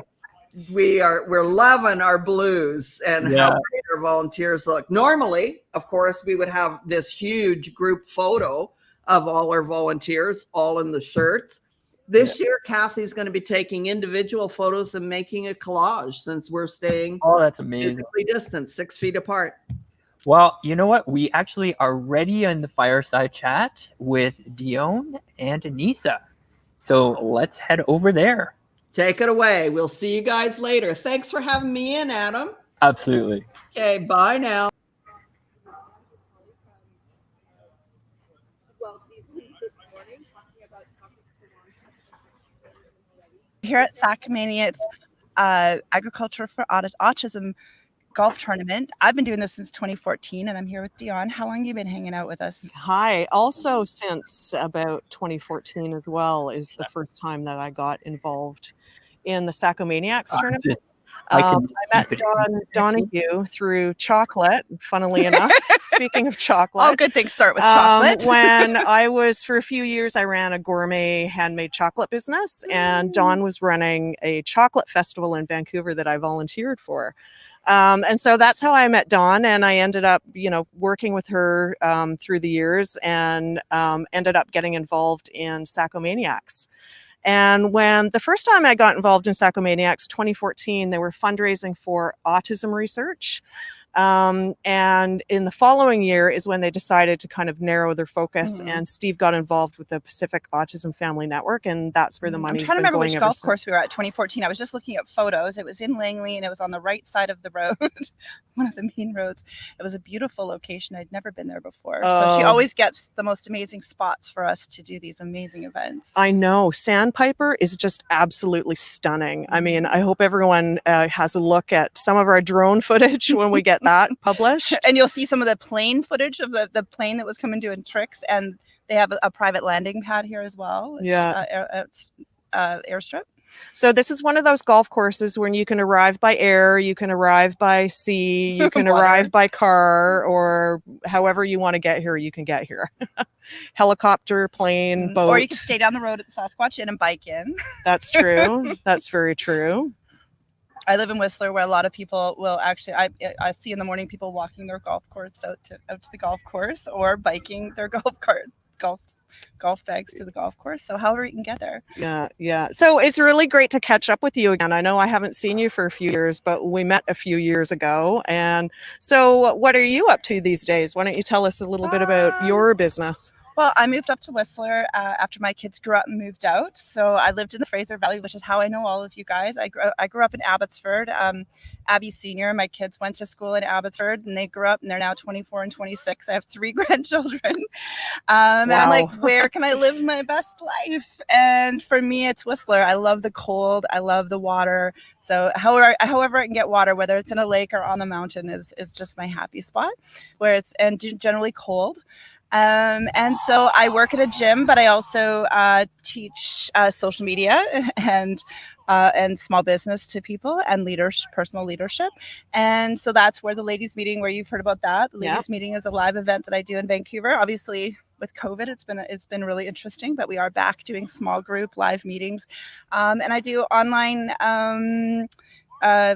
Speaker 12: We're loving our blues and how great our volunteers look. Normally, of course, we would have this huge group photo of all our volunteers, all in the shirts. This year, Kathy's going to be taking individual photos and making a collage, since we're staying
Speaker 13: that's amazing.
Speaker 12: physically distant, 6 feet apart.
Speaker 13: Well, you know what? We actually are ready in the fireside chat with Dion and Anissa. So let's head over there.
Speaker 12: Take it away. We'll see you guys later. Thanks for having me in, Adam.
Speaker 13: Absolutely.
Speaker 12: Okay, bye now.
Speaker 14: Here at Saccomaniacs Agriculture for Autism golf tournament. I've been doing this since 2014, and I'm here with Dion. How long have you been hanging out with us?
Speaker 1: Hi. Also since about 2014 as well is the first time that I got involved in the Saccomaniacs tournament. I met Don Donahue through chocolate, funnily enough. Speaking of chocolate.
Speaker 14: All good things start with chocolate.
Speaker 1: When I was, for a few years, I ran a gourmet handmade chocolate business, and Don was running a chocolate festival in Vancouver that I volunteered for. And so that's how I met Dawn, and I ended up, working with her through the years, and ended up getting involved in Saccomaniacs. And when the first time I got involved in Saccomaniacs, 2014, they were fundraising for autism research. And in the following year is when they decided to kind of narrow their focus, and Steve got involved with the Pacific Autism Family Network, and that's where the money's been going.
Speaker 14: I'm trying to remember which golf course we were at 2014. I was just looking at photos. It was in Langley, and it was on the right side of the road, one of the main roads. It was a beautiful location. I'd never been there before. So she always gets the most amazing spots for us to do these amazing events.
Speaker 1: I know. Sandpiper is just absolutely stunning. I mean, I hope everyone has a look at some of our drone footage when we get that published.
Speaker 14: And you'll see some of the plane footage of the plane that was coming doing tricks, and they have a private landing pad here as well. It's airstrip.
Speaker 1: So this is one of those golf courses where you can arrive by air, you can arrive by sea, you can arrive by car, or however you want to get here, you can get here. Helicopter, plane, boat.
Speaker 14: Or you can stay down the road at the Sasquatch Inn and bike in.
Speaker 1: That's true. That's very true.
Speaker 14: I live in Whistler, where a lot of people will actually, I see in the morning people walking their golf carts out to the golf course, or biking their golf cart. golf bags to the golf course. So however you can get there.
Speaker 1: Yeah. So it's really great to catch up with you again. I know I haven't seen you for a few years, but we met a few years ago. And so what are you up to these days? Why don't you tell us a little bit about your business?
Speaker 14: Well, I moved up to Whistler after my kids grew up and moved out. So I lived in the Fraser Valley, which is how I know all of you guys. I grew up in Abbotsford. Abby Senior, my kids went to school in Abbotsford, and they grew up, and they're now 24 and 26. I have 3 grandchildren. And I'm like, where can I live my best life? And for me, it's Whistler. I love the cold. I love the water. So however I can get water, whether it's in a lake or on the mountain, is just my happy spot, where it's and generally cold. And so I work at a gym, but I also teach social media and small business to people and personal leadership. And so that's where the ladies meeting, where you've heard about that. The ladies meeting is a live event that I do in Vancouver. Obviously, with COVID, it's been really interesting, but we are back doing small group live meetings. And I do online.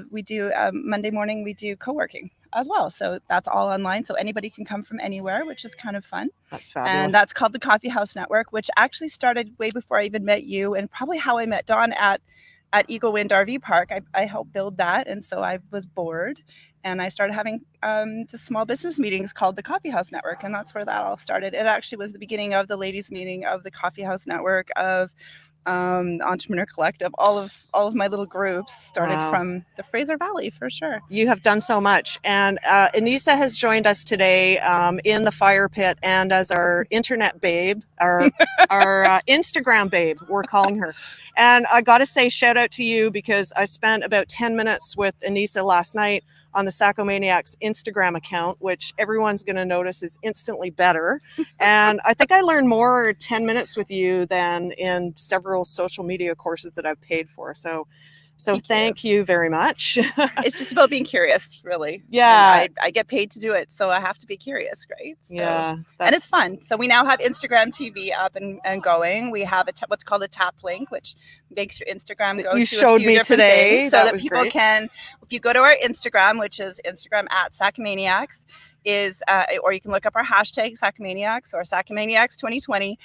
Speaker 14: We do Monday morning. We do co-working as well. So that's all online. So anybody can come from anywhere, which is kind of fun.
Speaker 1: That's fabulous.
Speaker 14: And that's called the Coffee House Network, which actually started way before I even met you, and probably how I met Dawn at Eagle Wind RV Park. I helped build that. And so I was bored, and I started having just small business meetings called the Coffee House Network. And that's where that all started. It actually was the beginning of the ladies meeting, of the Coffee House Network, of Entrepreneur Collective. All of my little groups started from the Fraser Valley, for sure.
Speaker 1: You have done so much. And Anissa has joined us today in the fire pit, and as our internet babe, our Instagram babe, we're calling her. And I got to say, shout out to you, because I spent about 10 minutes with Anissa last night on the Saccomaniacs Instagram account, which everyone's going to notice is instantly better. And I think I learned more 10 minutes with you than in several social media courses that I've paid for. So thank you very much.
Speaker 14: It's just about being curious, really.
Speaker 1: Yeah.
Speaker 14: I get paid to do it, so I have to be curious, right? So,
Speaker 1: yeah.
Speaker 14: And it's fun. So we now have Instagram TV up and going. We have what's called a tap link, which makes your Instagram go
Speaker 1: you
Speaker 14: to
Speaker 1: showed
Speaker 14: a few
Speaker 1: me
Speaker 14: different
Speaker 1: today.
Speaker 14: things, so that people
Speaker 1: great.
Speaker 14: can, if you go to our Instagram, which is Instagram at Saccomaniacs, or you can look up our hashtag Saccomaniacs or Saccomaniacs 2020.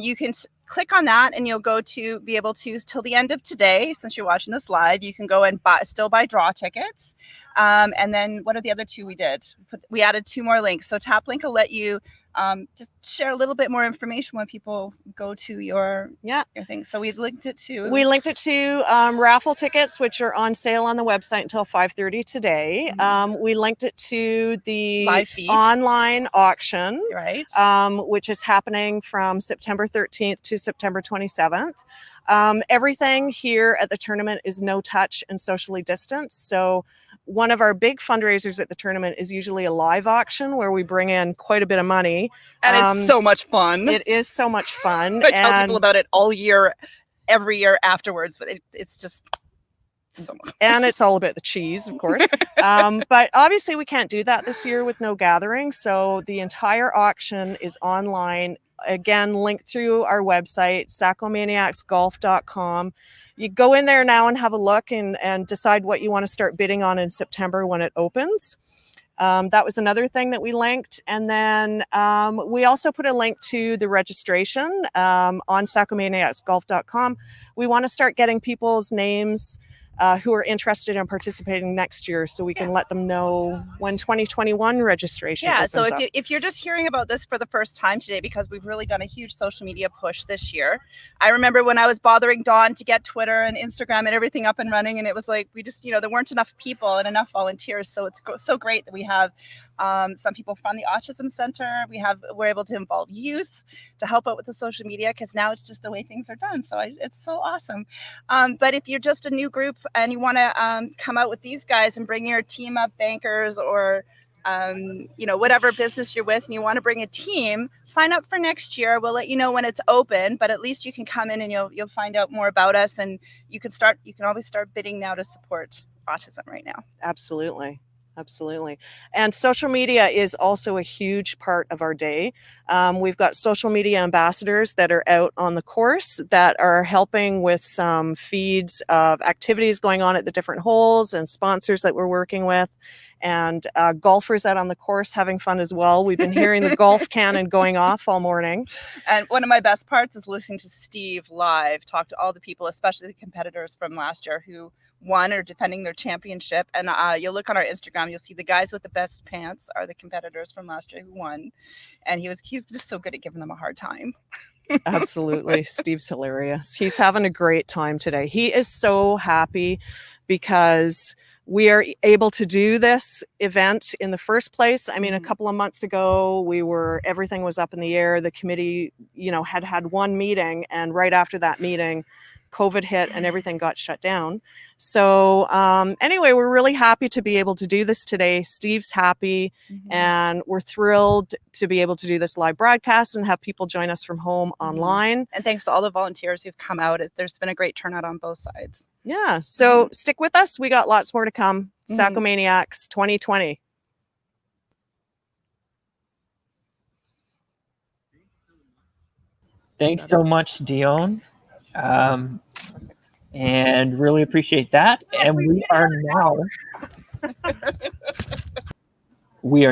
Speaker 14: You can click on that, and you'll be able to, till the end of today, since you're watching this live, you can go and still buy draw tickets. And then what are the other 2 we did? We added 2 more links. So Tap Link will let you just share a little bit more information when people go to your thing. So we linked it to
Speaker 1: raffle tickets, which are on sale on the website until 5:30 today. We linked it to the
Speaker 14: live feed
Speaker 1: online auction,
Speaker 14: right?
Speaker 1: Which is happening from September 13th to September 27th. Everything here at the tournament is no touch and socially distanced. So one of our big fundraisers at the tournament is usually a live auction, where we bring in quite a bit of money.
Speaker 14: And it's so much fun.
Speaker 1: It is so much fun.
Speaker 14: I tell people about it all year, every year afterwards, but it's just so much.
Speaker 1: And it's all about the cheese, of course. But obviously we can't do that this year with no gathering. So the entire auction is online. Again, linked through our website, saccomaniacsgolf.com. You go in there now and have a look and decide what you want to start bidding on in September when it opens. That was another thing that we linked. And then we also put a link to the registration on saccomaniacsgolf.com. We want to start getting people's names who are interested in participating next year, so we can let them know when 2021 registration opens
Speaker 14: so
Speaker 1: up.
Speaker 14: if you're just hearing about this for the first time today, because we've really done a huge social media push this year. I remember when I was bothering Dawn to get Twitter and Instagram and everything up and running, and it was like we just, there weren't enough people and enough volunteers. So it's so great that we have some people from the Autism Center. We're able to involve youth to help out with the social media, because now it's just the way things are done. So it's so awesome. But if you're just a new group and you want to come out with these guys and bring your team of bankers or whatever business you're with, and you want to bring a team, sign up for next year. We'll let you know when it's open, but at least you can come in and you'll find out more about us, and you can always start bidding now to support autism right now.
Speaker 1: Absolutely. And social media is also a huge part of our day. We've got social media ambassadors that are out on the course that are helping with some feeds of activities going on at the different holes and sponsors that we're working with. and golfers out on the course having fun as well. We've been hearing the golf cannon going off all morning.
Speaker 14: And one of my best parts is listening to Steve live talk to all the people, especially the competitors from last year who won or defending their championship. And you'll look on our Instagram, you'll see the guys with the best pants are the competitors from last year who won. And he's just so good at giving them a hard time.
Speaker 1: Absolutely. Steve's hilarious. He's having a great time today. He is so happy because we are able to do this event in the first place. I mean, a couple of months ago, everything was up in the air. The committee, had one meeting, and right after that meeting, COVID hit and everything got shut down. So anyway, we're really happy to be able to do this today. Steve's happy, and we're thrilled to be able to do this live broadcast and have people join us from home online.
Speaker 14: And thanks to all the volunteers who've come out. There's been a great turnout on both sides.
Speaker 1: Yeah, so stick with us. We got lots more to come. Saccomaniacs 2020.
Speaker 13: Thanks so much, Dion. And really appreciate that. And we are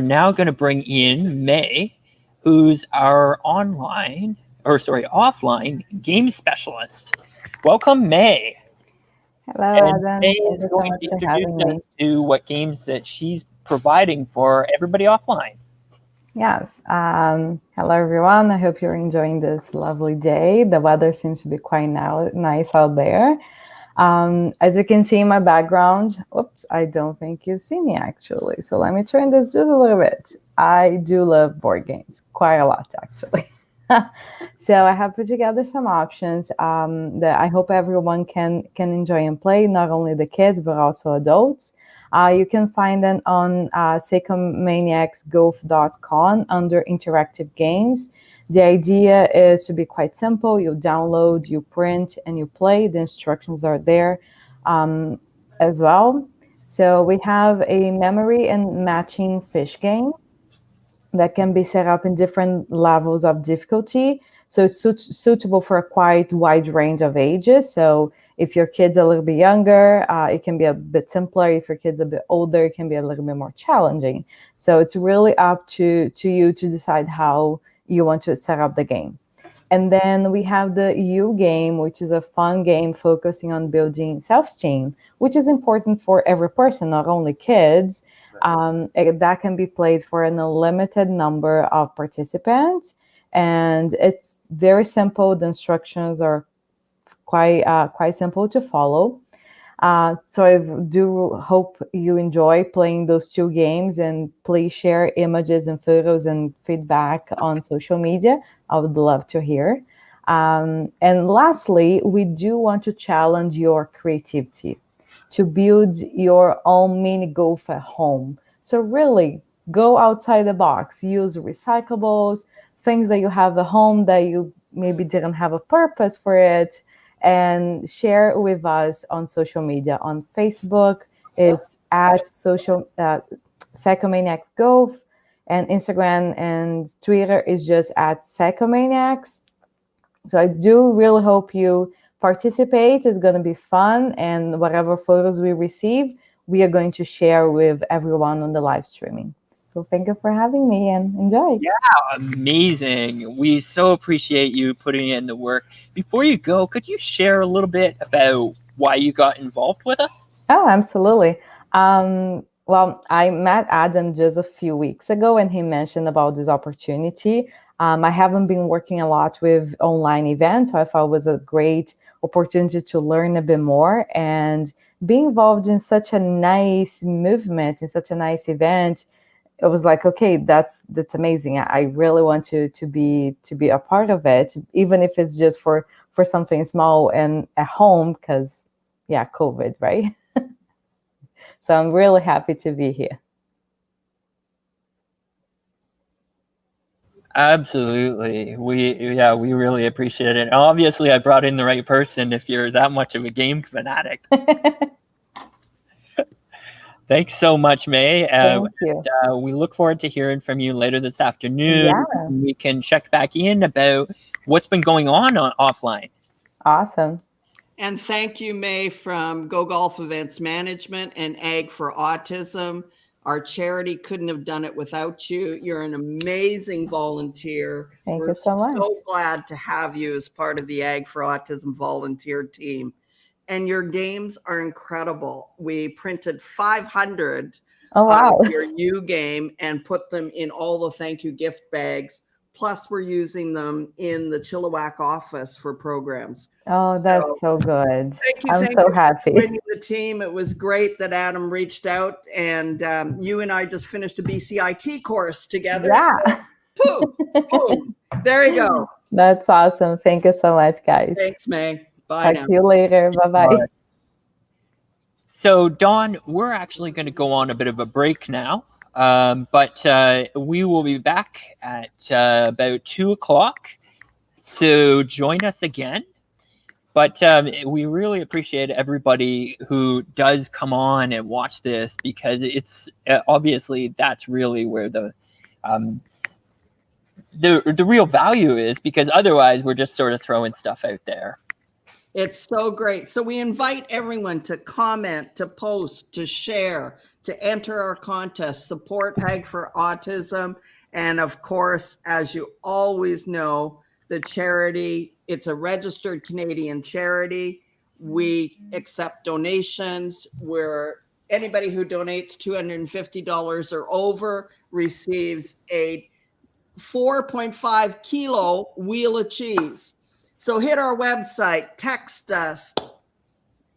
Speaker 13: now going to bring in May, who's our offline game specialist. Welcome, May.
Speaker 15: Hello,
Speaker 13: And
Speaker 15: Adam.
Speaker 13: May
Speaker 15: Thank
Speaker 13: is
Speaker 15: you so
Speaker 13: going
Speaker 15: much
Speaker 13: to
Speaker 15: for having
Speaker 13: introduce
Speaker 15: me.
Speaker 13: us to what games that she's providing for everybody offline.
Speaker 15: Yes. Hello, everyone. I hope you're enjoying this lovely day. The weather seems to be quite nice out there. As you can see in my background, I don't think you see me actually. So let me turn this just a little bit. I do love board games, quite a lot actually. So I have put together some options that I hope everyone can enjoy and play, not only the kids, but also adults. You can find them on saccomaniacsgolf.com under interactive games. The idea is to be quite simple. You download, you print, and you play. The instructions are there as well. So we have a memory and matching fish game that can be set up in different levels of difficulty. So it's suitable for a quite wide range of ages. So if your kid's a little bit younger, it can be a bit simpler. If your kid's a bit older, it can be a little bit more challenging. So it's really up to you to decide how you want to set up the game. And then we have the U game, which is a fun game focusing on building self-esteem, which is important for every person, not only kids. That can be played for an unlimited number of participants. And it's very simple. The instructions are quite simple to follow. So I do hope you enjoy playing those two games, and please share images and photos and feedback on social media. I would love to hear. And lastly, we do want to challenge your creativity to build your own mini golf at home. So really go outside the box, use recyclables, things that you have at home that you maybe didn't have a purpose for it, and share with us on social media. On Facebook, it's at Saccomaniacs Golf, and Instagram and Twitter is just at Saccomaniacs. So I do really hope you participate. It's going to be fun, and whatever photos we receive, we are going to share with everyone on the live streaming. So thank you for having me, and enjoy.
Speaker 13: Yeah, amazing. We so appreciate you putting in the work. Before you go, could you share a little bit about why you got involved with us?
Speaker 15: Oh, absolutely. Well, I met Adam just a few weeks ago, and he mentioned about this opportunity. I haven't been working a lot with online events, so I thought it was a great opportunity to learn a bit more and be involved in such a nice movement, in such a nice event. It was like, okay, that's amazing. I really want to be a part of it, even if it's just for something small and at home, because yeah, COVID, right? So I'm really happy to be here.
Speaker 13: Absolutely. We really appreciate it. Obviously, I brought in the right person if you're that much of a game fanatic. Thanks so much, May.
Speaker 15: Thank you.
Speaker 13: We look forward to hearing from you later this afternoon.
Speaker 15: Yeah.
Speaker 13: We can check back in about what's been going on offline.
Speaker 15: Awesome.
Speaker 12: And thank you, May, from Go Golf Events Management and Ag for Autism. Our charity couldn't have done it without you. You're an amazing volunteer.
Speaker 15: Thank
Speaker 12: We're
Speaker 15: you so much.
Speaker 12: so glad to have you as part of the Ag for Autism volunteer team. And your games are incredible. We printed 500
Speaker 15: Oh, wow.
Speaker 12: of your U game and put them in all the thank you gift bags. Plus, we're using them in the Chilliwack office for programs.
Speaker 15: Oh, that's so good.
Speaker 12: Thank you.
Speaker 15: I'm
Speaker 12: Thank
Speaker 15: so
Speaker 12: you
Speaker 15: happy.
Speaker 12: for joining the team. It was great that Adam reached out, and you and I just finished a BCIT course together.
Speaker 15: Yeah.
Speaker 12: So, boom. There you go.
Speaker 15: That's awesome. Thank you so much, guys.
Speaker 12: Thanks, May. Bye
Speaker 15: Talk
Speaker 12: now.
Speaker 15: to you later. Bye-bye.
Speaker 5: Bye.
Speaker 13: So, Dawn, we're actually going to go on a bit of a break now, but we will be back at about 2 o'clock. So join us again. But we really appreciate everybody who does come on and watch this, because it's obviously that's really where the real value is, because otherwise we're just sort of throwing stuff out there.
Speaker 12: It's so great. So we invite everyone to comment, to post, to share, to enter our contest, support Ag for Autism. And of course, as you always know, the charity, it's a registered Canadian charity. We accept donations where anybody who donates $250 or over receives a 4.5 kilo wheel of cheese. So hit our website, text us,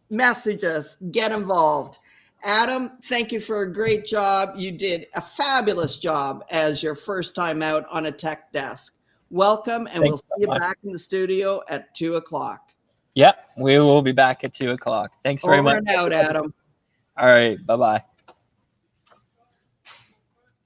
Speaker 12: message us, get involved. Adam, thank you for a great job. You did a fabulous job as your first time out on a tech desk. Welcome, and we'll see you back in the studio at 2 o'clock.
Speaker 13: Yep, we will be back at 2 o'clock. Thanks very much.
Speaker 12: Over and out, Adam.
Speaker 13: All right, bye-bye.